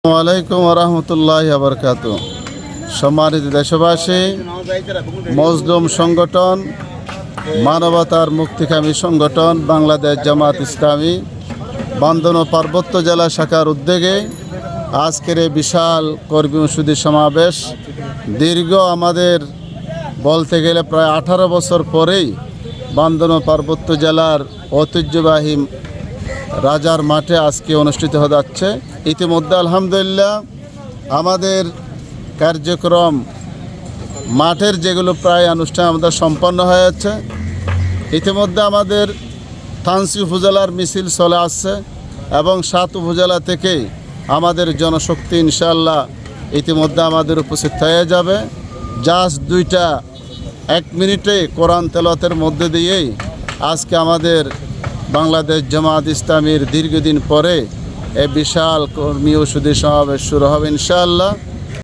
ওয়ালাইকুম রহমতুল্লাহি ওয়া বারাকাতুহু। সম্মানিত দেশবাসী, মজলুম সংগঠন, মানবতার মুক্তিকামী সংগঠন বাংলাদেশ জামাত ইসলামী বান্দরবান পার্বত্য জেলা শাখার উদ্যোগে আজকের এই বিশাল কর্মী সুধী সমাবেশ দীর্ঘ আমাদের বলতে গেলে প্রায় 18 বছর পরেই বান্দরবান পার্বত্য জেলার ঐতিহ্যবাহী রাজার মাঠে আজকে অনুষ্ঠিত হয়ে যাচ্ছে। ইতিমধ্যে আলহামদুলিল্লাহ আমাদের কার্যক্রম মাঠের যেগুলো প্রায় অনুষ্ঠান আমাদের সম্পন্ন হয়ে যাচ্ছে। ইতিমধ্যে আমাদের থানচি উপজেলার মিছিল চলে আসছে এবং 7 উপজেলা থেকে আমাদের জনশক্তি ইনশাআল্লাহ ইতিমধ্যে আমাদের উপস্থিত হয়ে যাবে। জাস্ট 1 মিনিটে কোরআন তেলাওয়াতের মধ্যে দিয়েই আজকে আমাদের বাংলাদেশ জামাত ইসলামীর দীর্ঘদিন পরে এই বিশাল কর্মী ও সুধী সমাবেশ শুরু হবে ইনশাআল্লাহ।